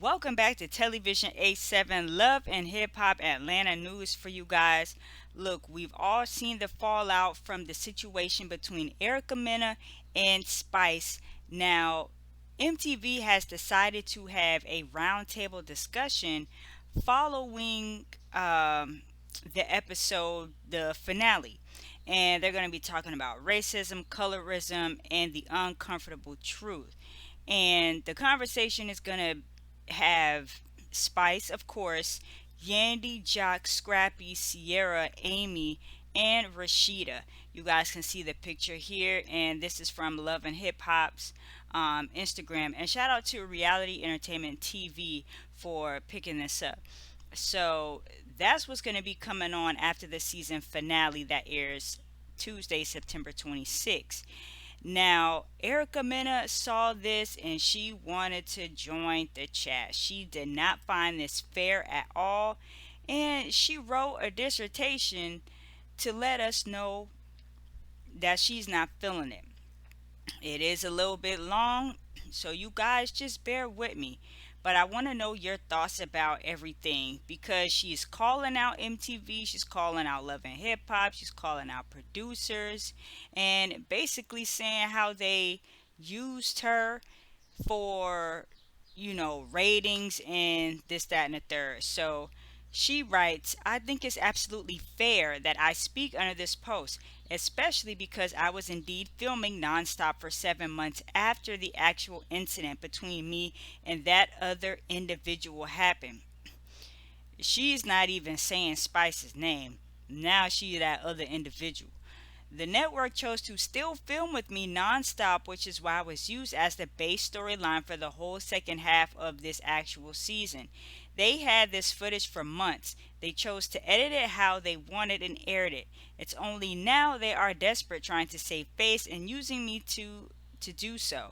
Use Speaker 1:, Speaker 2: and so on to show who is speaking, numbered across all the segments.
Speaker 1: Welcome back to Television 87 Love and Hip Hop Atlanta News for you guys. Look, we've all seen the fallout from the situation between Erica Mena and Spice. Now, MTV has decided to have a roundtable discussion following the episode, the finale. And they're going to be talking about racism, colorism, and the uncomfortable truth. And the conversation is going to have Spice, of course, Yandy, Jock, Scrappy, Sierra, Amy, and Rashida. You guys can see the picture here, and this is from Love and Hip Hop's Instagram. And shout out to Reality Entertainment TV for picking this up. So that's what's going to be coming on after the season finale that airs Tuesday, September 26th. Now, Erica Mena saw this and she wanted to join the chat. She did not find this fair at all, and she wrote a dissertation to let us know that she's not feeling it. It is a little bit long, so you guys just bear with me. But I want to know your thoughts about everything because she's calling out MTV, she's calling out Love and Hip Hop, she's calling out producers, and basically saying how they used her for, ratings and this, that, and the third. So she writes, I think it's absolutely fair that I speak under this post, especially because I was indeed filming nonstop for 7 months after the actual incident between me and that other individual happened. She's not even saying Spice's name. Now she's that other individual. The network chose to still film with me nonstop, which is why I was used as the base storyline for the whole second half of this actual season. They had this footage for months. They chose to edit it how they wanted and aired it. It's only now they are desperate trying to save face and using me to do so.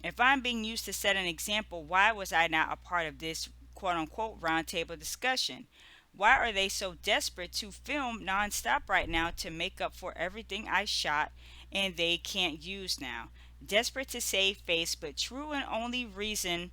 Speaker 1: If I'm being used to set an example, why was I not a part of this quote unquote roundtable discussion? Why are they so desperate to film nonstop right now to make up for everything I shot and they can't use now? Desperate to save face, but true and only reason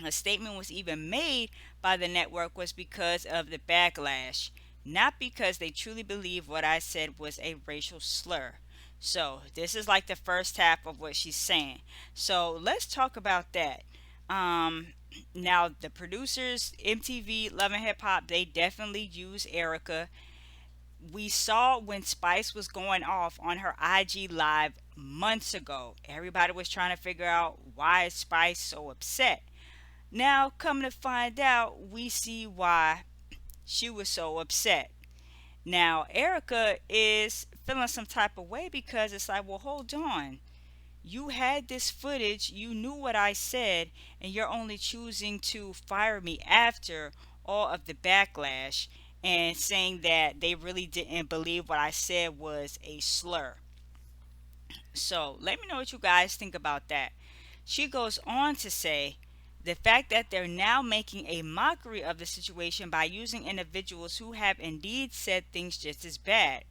Speaker 1: a statement was even made by the network was because of the backlash, not because they truly believe what I said was a racial slur. So, this is like the first half of what she's saying. So, let's talk about that. Um, Now, the producers, MTV, Love and Hip Hop, they definitely use Erica. We saw when Spice was going off on her IG Live months ago. Everybody was trying to figure out why is Spice so upset. Now, come to find out, we see why she was so upset. Now, Erica is feeling some type of way because it's like, well, hold on. You had this footage, you knew what I said, and you're only choosing to fire me after all of the backlash and saying that they really didn't believe what I said was a slur. So let me know what you guys think about that. She goes on to say the fact that they're now making a mockery of the situation by using individuals who have indeed said things just as bad.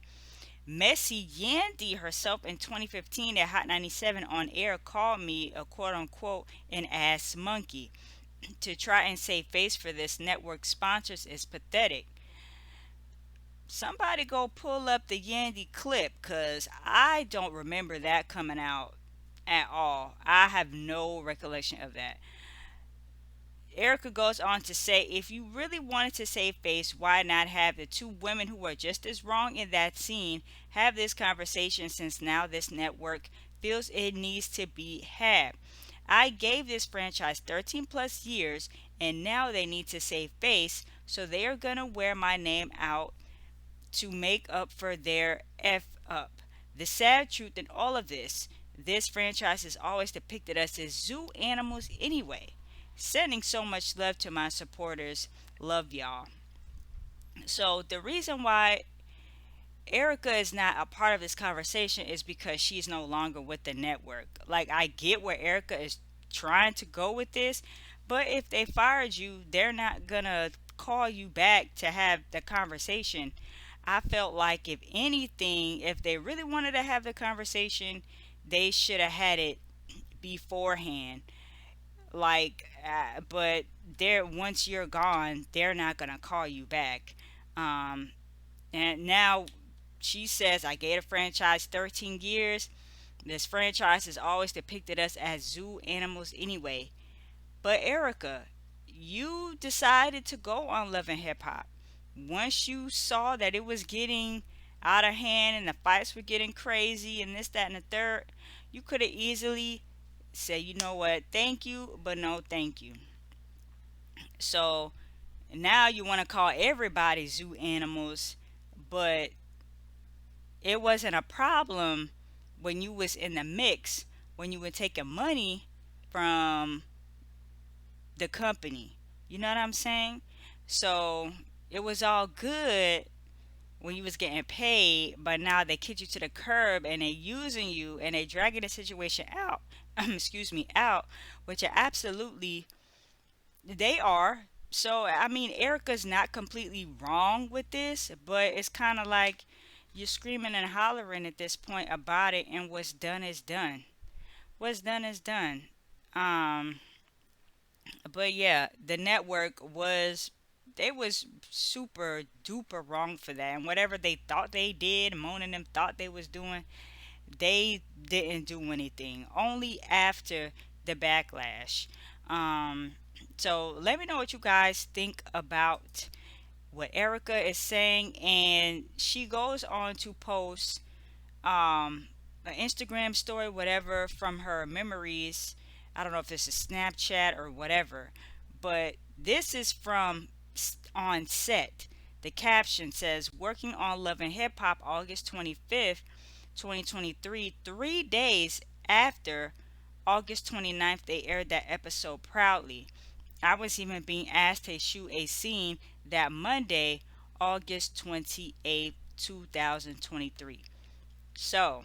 Speaker 1: Messy Yandy herself in 2015 at Hot 97 on air called me a quote unquote an ass monkey. To try and save face for this network sponsors is pathetic. Somebody go pull up the Yandy clip because I don't remember that coming out at all. I have no recollection of that. Erica goes on to say, if you really wanted to save face, why not have the two women who are just as wrong in that scene have this conversation since now this network feels it needs to be had? I gave this franchise 13 plus years and now they need to save face, so they are going to wear my name out to make up for their F up. The sad truth in all of this franchise has always depicted us as zoo animals anyway. Sending so much love to my supporters. Love y'all. So, the reason why Erica is not a part of this conversation is because she's no longer with the network. Like, I get where Erica is trying to go with this, but if they fired you, they're not gonna call you back to have the conversation. I felt like, if anything, if they really wanted to have the conversation, they should have had it beforehand. But they're once you're gone, they're not gonna call you back. Um, and now she says, I gave a franchise 13 years. This franchise has always depicted us as zoo animals anyway. But Erica, you decided to go on Love and Hip Hop. Once you saw that it was getting out of hand and the fights were getting crazy and this, that, and the third, you could have easily said, you know what, thank you, but no thank you. So now you want to call everybody zoo animals, but it wasn't a problem when you was in the mix, when you were taking money from the company. You know what I'm saying? So it was all good when you was getting paid, but now they kick you to the curb and they using you and they dragging the situation out. Excuse me, out, which are absolutely they are. So I mean, Erica's not completely wrong with this, but it's kind of like you're screaming and hollering at this point about it, and what's done is done. What's done is done. Um, but yeah, the network was they was super duper wrong for that, and whatever they thought they did, Mona and them thought they was doing, they didn't do anything. Only after the backlash. Um, so let me know what you guys think about what Erica is saying, and she goes on to post an Instagram story, whatever, from her memories. I don't know if this is Snapchat or whatever, but this is from on set. The caption says, "Working on Love and Hip Hop, August 25th, 2023, 3 days after August 29th, they aired that episode proudly. I was even being asked to shoot a scene that Monday, August 28th, 2023." So,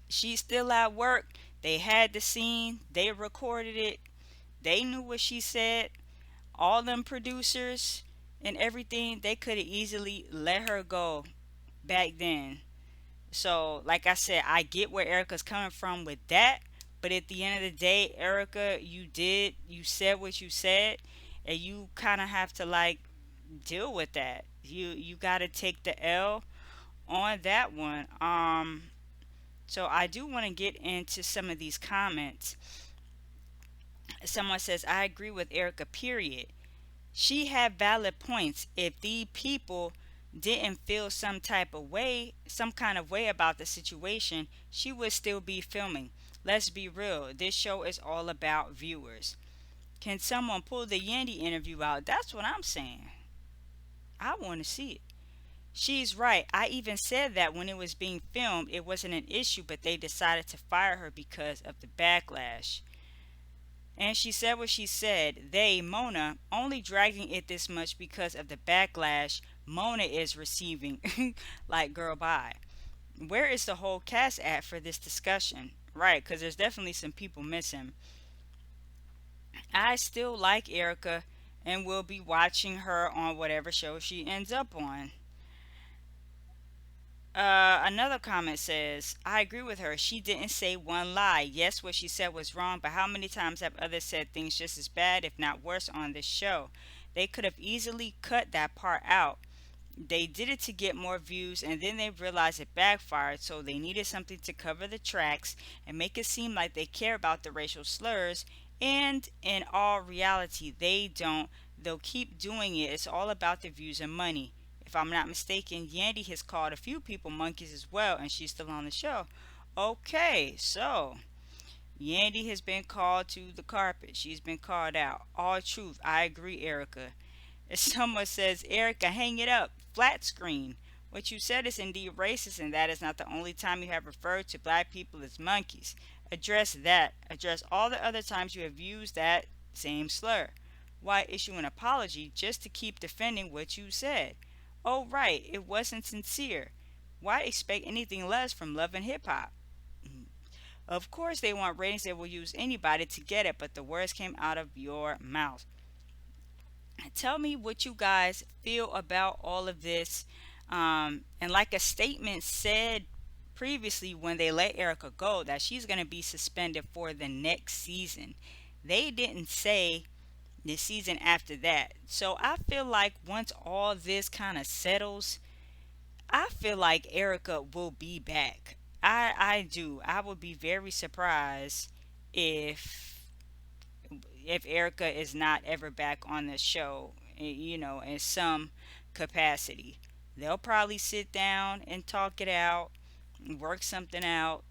Speaker 1: she's still at work. They had the scene, they recorded it, they knew what she said. All them producers and everything, they could have easily let her go back then. So, like I said, I get where Erica's coming from with that. But at the end of the day, Erica, you said what you said, and you kind of have to like deal with that. You got to take the L on that one. So I do want to get into some of these comments. Someone says, I agree with Erica, period. She had valid points. If the people didn't feel some kind of way about the situation, she would still be filming. Let's be real. This show is all about viewers. Can someone pull the Yandy interview out? That's what I'm saying. I want to see it. She's right. I even said that when it was being filmed, it wasn't an issue, but they decided to fire her because of the backlash. And she said what she said. They, Mona, only dragging it this much because of the backlash Mona is receiving. Like, girl, bye. Where is the whole cast at for this discussion? Right, because there's definitely some people missing. I still like Erica and will be watching her on whatever show she ends up on. Another comment says, I agree with her. She didn't say one lie. Yes, what she said was wrong, but how many times have others said things just as bad, if not worse, on this show? They could have easily cut that part out. They did it to get more views, and then they realized it backfired, so they needed something to cover the tracks and make it seem like they care about the racial slurs. And in all reality, they don't. They'll keep doing it. It's all about the views and money. If I'm not mistaken, Yandy has called a few people monkeys as well, and she's still on the show. Okay, so Yandy has been called to the carpet. She's been called out. All truth. I agree, Erica. If someone says, Erica, hang it up, flat screen. What you said is indeed racist, and that is not the only time you have referred to black people as monkeys. Address that. Address all the other times you have used that same slur. Why issue an apology just to keep defending what you said? Oh, right, it wasn't sincere. Why expect anything less from Love and Hip Hop? Of course, they want ratings, they will use anybody to get it, but the words came out of your mouth. Tell me what you guys feel about all of this. And like a statement said previously when they let Erica go, that she's going to be suspended for the next season. They didn't say the season after that. So I feel like once all this kind of settles, I feel like Erica will be back. I do. I would be very surprised if Erica is not ever back on the show, in some capacity. They'll probably sit down and talk it out, work something out,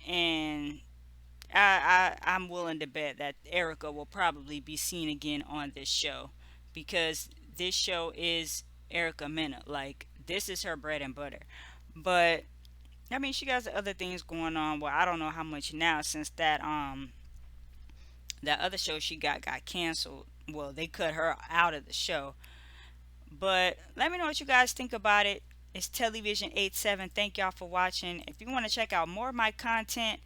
Speaker 1: and I'm willing to bet that Erica will probably be seen again on this show, because this show is Erica Mena. Like, this is her bread and butter. But I mean, she got other things going on. Well, I don't know how much now, since that other show she got canceled. Well, they cut her out of the show. But let me know what you guys think about it. It's Television 87. Thank y'all for watching. If you want to check out more of my content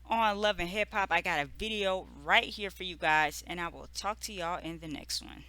Speaker 1: on Love and Hip Hop, I got a video right here for you guys, and I will talk to y'all in the next one.